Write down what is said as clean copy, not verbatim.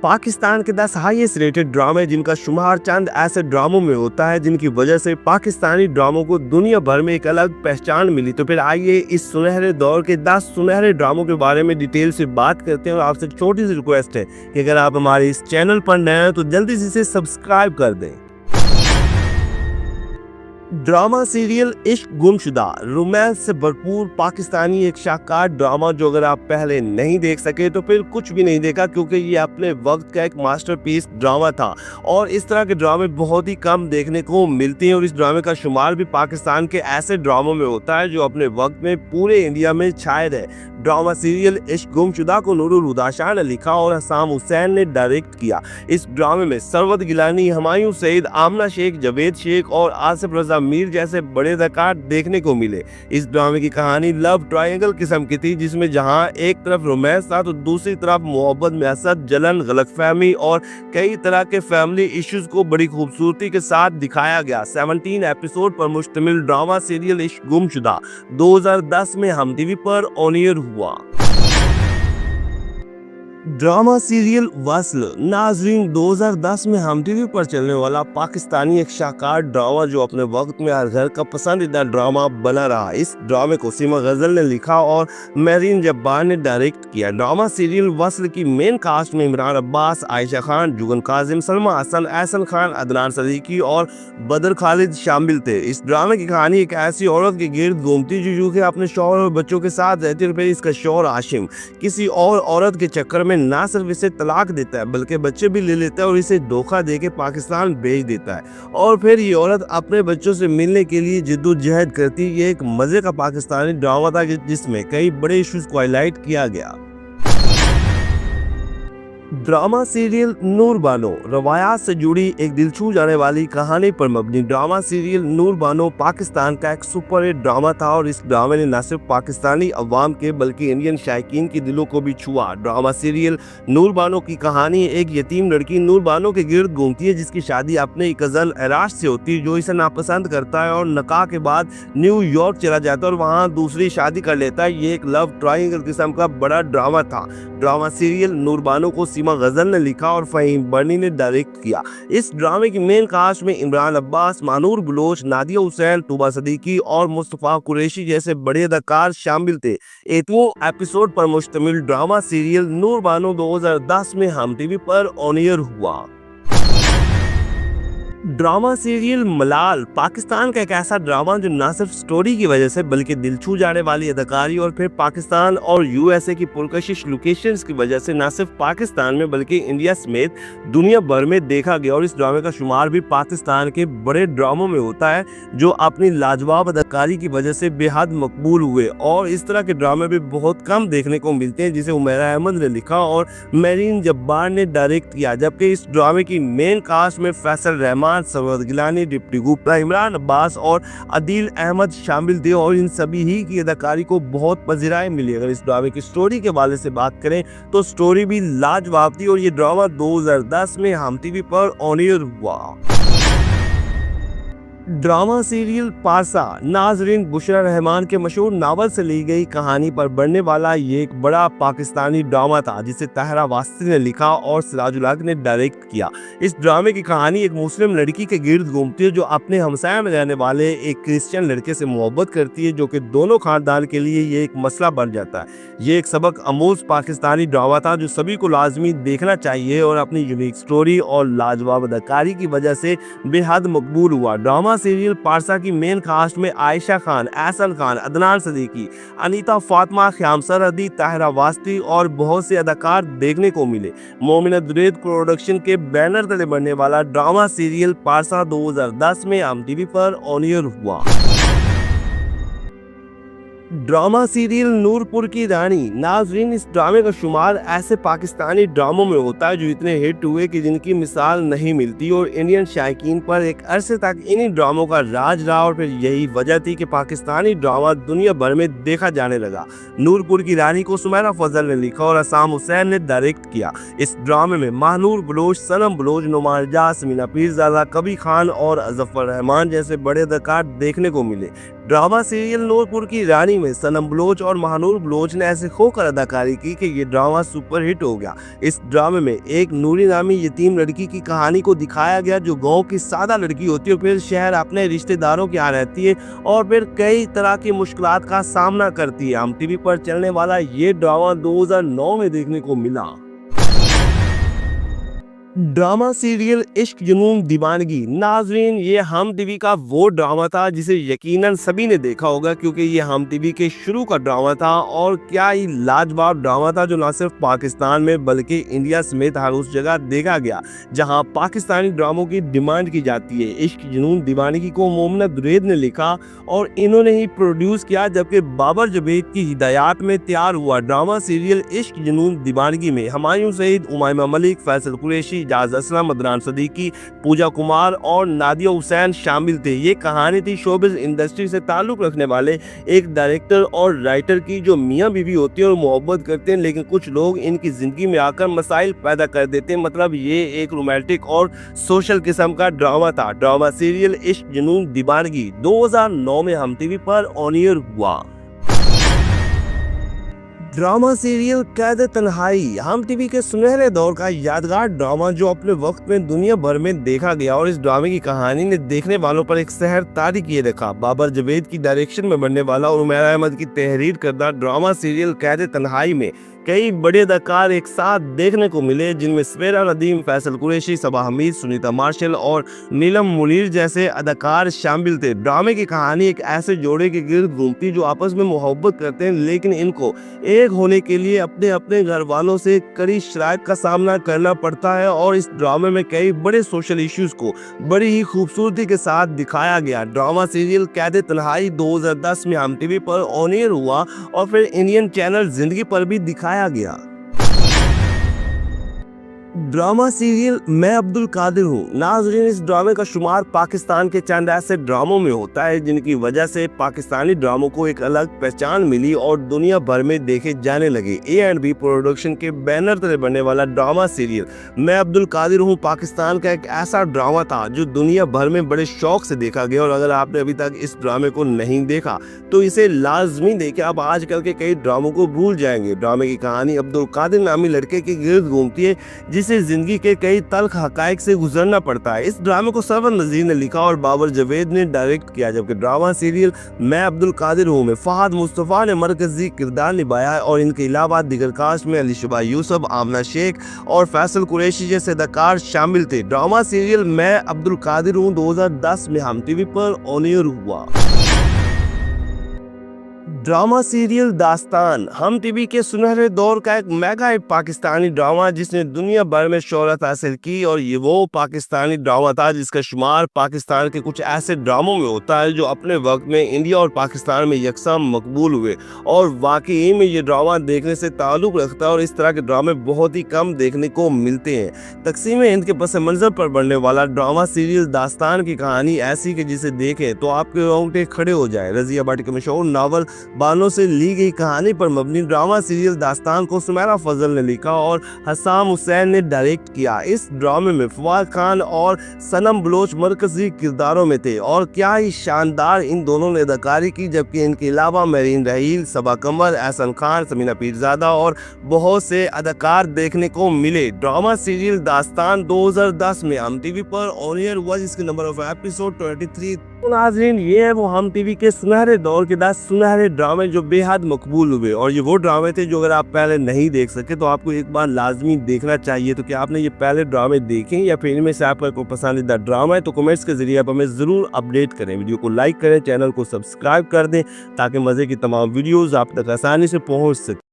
पाकिस्तान के 10 highest rated ड्रामे जिनका शुमार चंद ऐसे ड्रामों में होता है जिनकी वजह से पाकिस्तानी ड्रामों को दुनिया भर में एक अलग पहचान मिली। तो फिर आइए इस सुनहरे दौर के 10 सुनहरे ड्रामों के बारे में डिटेल से बात करते हैं। और आपसे छोटी सी रिक्वेस्ट है कि अगर आप हमारे इस चैनल पर नए हैं तो जल्दी से इसे सब्सक्राइब कर दें। ड्रामा सीरियल इश्क गुमशुदा रोमांस से भरपूर पाकिस्तानी एक शाहकार ड्रामा जो अगर आप पहले नहीं देख सके तो फिर कुछ भी नहीं देखा, क्योंकि ये अपने वक्त का एक मास्टरपीस ड्रामा था और इस तरह के ड्रामे बहुत ही कम देखने को मिलते हैं। और इस ड्रामे का शुमार भी पाकिस्तान के ऐसे ड्रामों में होता है जो अपने वक्त में पूरे इंडिया में छाए रहे। ड्रामा सीरियल इश्क गुमशुदा को नूरुल हुदा शाह ने लिखा और हसाम हुसैन ने डायरेक्ट किया। इस ड्रामे में सरवत गिलानी, हुमायूं सईद, आमना शेख, जावेद शेख और आसिफ रजा मीर जैसे बड़े अदाकार देखने को मिले। इस ड्रामे की कहानी लव ट्रायंगल किस्म की थी, जिसमें जहां एक तरफ रोमांस था तो दूसरी तरफ मोहब्बत में हसद, जलन, गलतफहमी और कई तरह के फैमिली इश्यूज को बड़ी खूबसूरती के साथ दिखाया गया। 17 एपिसोड पर मुश्तमिल ड्रामा सीरियल इश्क गुमशुदा 2010 में हम टीवी पर ऑन एयर हुआ। ड्रामा सीरियल वस्ल नाजरीन 2010 में हम टीवी पर चलने वाला पाकिस्तानी एक शाहकार ड्रामा जो अपने वक्त में हर घर का पसंदीदा ड्रामा बना रहा। इस ड्रामे को सीमा गजल ने लिखा और मेरीन जब्बार ने डायरेक्ट किया। ड्रामा सीरियल वस्ल की मेन कास्ट में इमरान अब्बास, आयशा खान, जुगन काजिम, सलमा हसन, एहसन खान, अदनान सदीकी और बदर खालिद शामिल थे। इस ड्रामे की कहानी एक ऐसी औरत के गिर्द घूमती जो कि अपने शौहर और बच्चों के साथ रहती है। फिर इसका शौहर आशिम किसी और औरत के चक्कर में ना सिर्फ इसे तलाक देता है बल्कि बच्चे भी ले लेता है और इसे धोखा देके पाकिस्तान भेज देता है। और फिर ये औरत अपने बच्चों से मिलने के लिए जिद्दोजहद करती। ये एक मजे का पाकिस्तानी ड्रामा था जिसमें कई बड़े इश्यूज को हाईलाइट किया गया। ड्रामा सीरियल नूर बानो रवायात से जुड़ी एक दिल छू जाने वाली कहानी पर मबनी ड्रामा सीरियल नूर बानो पाकिस्तान का एक सुपर हिट ड्रामा था और इस ड्रामे ने न सिर्फ पाकिस्तानी अवाम के बल्कि इंडियन शायकीन की दिलों को भी छुआ। ड्रामा सीरियल नूर बानो की कहानी एक यतीम लड़की नूर बानो के गिर्द घूमती है जिसकी शादी अपने कज़न एराश से होती है जो इसे नापसंद करता है और निकाह के बाद न्यूयॉर्क चला जाता है और वहाँ दूसरी शादी कर लेता है। ये एक लव ट्रायंगल किस्म का बड़ा ड्रामा था। ड्रामा सीरियल नूर बानो को सीमा गजल ने लिखा और फहीम बर्नी ने डायरेक्ट किया। इस ड्रामे की मेन कास्ट में इमरान अब्बास, मानूर बलोच, नादिया हुसैन, तूबा सदीकी और मुस्तफा कुरैशी जैसे बड़े अदाकार शामिल थे। 8 एपिसोड पर मुश्तमिल ड्रामा सीरियल नूर बानो 2010 में हम टीवी पर ऑन एयर हुआ। ड्रामा सीरियल मलाल पाकिस्तान का एक ऐसा ड्रामा जो न सिर्फ स्टोरी की वजह से बल्कि दिल छू जाने वाली अदाकारी और फिर पाकिस्तान और यूएसए की पुरकशिश लोकेशंस की वजह से न सिर्फ पाकिस्तान में बल्कि इंडिया समेत दुनिया भर में देखा गया। और इस ड्रामे का शुमार भी पाकिस्तान के बड़े ड्रामों में होता है जो अपनी लाजवाब अदाकारी की वजह से बेहद मकबूल हुए। और इस तरह के ड्रामे भी बहुत कम देखने को मिलते हैं जिसे उमैरा अहमद ने लिखा और मेरीन जब्बार ने डायरेक्ट किया। जबकि इस ड्रामे की मेन कास्ट में फैसल रहमान, सरवत गिलानी, डिप्टी गुप्ता, इमरान अब्बास और अदील अहमद शामिल थे और इन सभी ही की अदाकारी को बहुत पजीराई मिली। अगर इस ड्रामे की स्टोरी के वाले से बात करें तो स्टोरी भी लाजवाब थी और ये ड्रामा 2010 में हम टीवी पर ऑन एयर हुआ। ड्रामा सीरियल पारसा नाजरीन बुशरा रहमान के मशहूर नावल से ली गई कहानी पर बनने वाला ये एक बड़ा पाकिस्तानी ड्रामा था जिसे तहरा वास्ती ने लिखा और सिराजुल हक ने डायरेक्ट किया। इस ड्रामे की कहानी एक मुस्लिम लड़की के गिर्द घूमती है जो अपने हमसाया में रहने वाले एक क्रिश्चियन लड़के से मोहब्बत करती है जो कि दोनों खानदान के लिए ये एक मसला बन जाता है। ये एक सबक आमूज पाकिस्तानी ड्रामा था जो सभी को लाजमी देखना चाहिए और अपनी यूनिक स्टोरी और लाजवाब अदाकारी की वजह से बेहद मकबूल हुआ। ड्रामा सीरियल पारसा की मेन कास्ट में आयशा खान, एहसन खान, अदनान सदीकी, अनीता फातिमा, ख्याम सरहदी, ताहिरा वास्ती और बहुत से अदाकार देखने को मिले। मोमिना दुरैद प्रोडक्शन के बैनर तले बनने वाला ड्रामा सीरियल पारसा 2010 में हम टीवी पर ऑन एयर हुआ। ड्रामा सीरियल नूरपुर की रानी नाजरीन इस ड्रामे का शुमार ऐसे पाकिस्तानी ड्रामों में होता है जो इतने हिट हुए कि जिनकी मिसाल नहीं मिलती और इंडियन शायकीन पर एक अरसे तक इन्हीं ड्रामों का राज रहा और फिर यही वजह थी कि पाकिस्तानी ड्रामा दुनिया भर में देखा जाने लगा। नूरपुर की रानी को सुमैरा फजल ने लिखा और हसाम हुसैन ने डायरेक्ट किया। इस ड्रामे में मानूर बलोच, सनम बलोच, नुमान जास, मीना पीरजादा, कबीर खान और जफर रहमान जैसे बड़े अदाकार देखने को मिले। ड्रामा सीरियल नूरपुर की रानी में सनम बलोच और महानूर बलोच ने ऐसे खोकर अदाकारी की कि ये ड्रामा सुपरहिट हो गया। इस ड्रामे में एक नूरी नामी यतीम लड़की की कहानी को दिखाया गया जो गांव की सादा लड़की होती है, फिर शहर अपने रिश्तेदारों के यहाँ रहती है और फिर कई तरह की मुश्किलात का सामना करती है। हम टीवी पर चलने वाला ये ड्रामा 2009 में देखने को मिला। ड्रामा सीरियल इश्क जुनून दीवानगी। नाजरीन, ये हम टीवी का वो ड्रामा था जिसे यकीनन सभी ने देखा होगा क्योंकि ये हम टीवी के शुरू का ड्रामा था और क्या ही लाजवाब ड्रामा था जो न सिर्फ पाकिस्तान में बल्कि इंडिया समेत हर उस जगह देखा गया जहां पाकिस्तानी ड्रामों की डिमांड की जाती है। इश्क जुनून दीवानगी को मोमना दुरैद ने लिखा और इन्होंने ही प्रोड्यूस किया, जबकि बाबर जवेद की हिदायत में तैयार हुआ ड्रामा सीरियल इश्क जुनून दीवानगी में हुमायूं सईद, उमायमा मलिक, फैसल कुरैशी, इजाज असलम, अदनान सदीकी, पूजा कुमार और नादिया हुसैन शामिल थे। ये कहानी थी शोबिज इंडस्ट्री से ताल्लुक रखने वाले एक डायरेक्टर और राइटर की जो मियाँ बीवी होती है और मोहब्बत करते हैं, लेकिन कुछ लोग इनकी जिंदगी में आकर मसाइल पैदा कर देते हैं। मतलब ये एक रोमांटिक और सोशल किस्म का ड्रामा था। ड्रामा सीरियल इश्क जुनून दीवानगी 2009 में हम टीवी पर ऑन एयर हुआ। ड्रामा सीरियल कैद तन्हाई हम टीवी के सुनहरे दौर का यादगार ड्रामा जो अपने वक्त में दुनिया भर में देखा गया और इस ड्रामे की कहानी ने देखने वालों पर एक सहर तारी किए रखा। बाबर जवेद की डायरेक्शन में बनने वाला और उमैर अहमद की तहरीर करदा ड्रामा सीरियल कैद तन्हाई में कई बड़े अदाकार एक साथ देखने को मिले, जिनमें सवेरा नदीम, फैसल कुरैशी, सबा हमीद, सुनीता मार्शल और नीलम मुनीर जैसे अदाकार शामिल थे। ड्रामे की कहानी एक ऐसे जोड़े के गिर्द घूमती जो आपस में मोहब्बत करते हैं, लेकिन इनको एक होने के लिए अपने अपने घर वालों से कड़ी शराइत का सामना करना पड़ता है और इस ड्रामे में कई बड़े सोशल इश्यूज को बड़ी ही खूबसूरती के साथ दिखाया गया। ड्रामा सीरियल कैद तन्हाई 2010 में हम टीवी पर ऑन एयर हुआ और फिर इंडियन चैनल जिंदगी पर भी दिखाया गया। ड्रामा सीरियल मैं अब्दुल कादिर हूँ। नाज़रीन, इस ड्रामे का शुमार पाकिस्तान के चंद ऐसे ड्रामों में होता है जिनकी वजह से पाकिस्तानी ड्रामों को एक अलग पहचान मिली और दुनिया भर में देखे जाने लगे। A&B प्रोडक्शन के बैनर तले बनने वाला ड्रामा सीरियल मैं अब्दुल कादिर हूँ पाकिस्तान का एक ऐसा ड्रामा था जो दुनिया भर में बड़े शौक से देखा गया और अगर आपने अभी तक इस ड्रामे को नहीं देखा तो इसे लाजमी देखें। आप आजकल के कई ड्रामों को भूल जाएंगे। ड्रामे की कहानी अब्दुल कादिर नामी लड़के के गिर्द घूमती है जिसे जिंदगी के कई तल्ख हकायक से गुजरना पड़ता है। इस ड्रामे को सरवर नजीर ने लिखा और बाबर जवेद ने डायरेक्ट किया, जबकि ड्रामा सीरियल मैं अब्दुल कादिर हूँ में फहद मुस्तफ़ा ने मरकजी किरदार निभाया है और इनके अलावा दिगर कास्ट में अलीशबा यूसुफ, आमना शेख और फैसल कुरैशी जैसे अदाकार शामिल थे। ड्रामा सीरियल मैं अब्दुल कादिर हूँ 2010 में हम टीवी पर ऑन एयर हुआ। ड्रामा सीरियल दास्तान हम टीवी के सुनहरे दौर का एक मेगा हिट पाकिस्तानी ड्रामा जिसने दुनिया भर में शोहरत हासिल की और ये वो पाकिस्तानी ड्रामा था जिसका शुमार पाकिस्तान के कुछ ऐसे ड्रामों में होता है जो अपने वक्त में इंडिया और पाकिस्तान में यकसा मकबूल हुए और वाकई में ये ड्रामा देखने से ताल्लुक़ रखता है और इस तरह के ड्रामे बहुत ही कम देखने को मिलते हैं। तकसीम हिंद के पस मंज़र पर बनने वाला ड्रामा सीरियल दास्तान की कहानी ऐसी कि जिसे देखें तो आपके रोंगटे खड़े हो जाए। रज़िया भट्ट के मशहूर नावल बानो से ली गई कहानी पर मबनी ड्रामा सीरियल दास्तान को सुमेरा फजल ने लिखा और हसाम हुसैन ने डायरेक्ट किया। इस ड्रामे में फवाद खान और सनम बलोच मरकजी किरदारों में थे और क्या ही शानदार इन दोनों ने अदाकारी की, जबकि इनके अलावा मेरीन रहील, सबा कमर, एहसन खान, समीना पीरजादा और बहुत से अदाकार देखने को मिले। ड्रामा सीरियल दास्तान 2010 में हम टीवी पर ऑन एयर हुआ जिसके नंबर ऑफ एपिसोड 23। नाज़रीन, ये है वो हम टीवी के सुनहरे दौर के 10 सुनहरे ड्रामे जो बेहद मकबूल हुए और ये वो ड्रामे थे जो अगर आप पहले नहीं देख सके तो आपको एक बार लाजमी देखना चाहिए। तो क्या आपने ये पहले ड्रामे देखें या फिर इनमें से आपका कोई पसंदीदा ड्रामा है तो कमेंट्स के जरिए आप हमें ज़रूर अपडेट करें। वीडियो को लाइक करें, चैनल को सब्सक्राइब कर दें ताकि मज़े की तमाम वीडियोज़ आप तक आसानी से पहुँच सकें।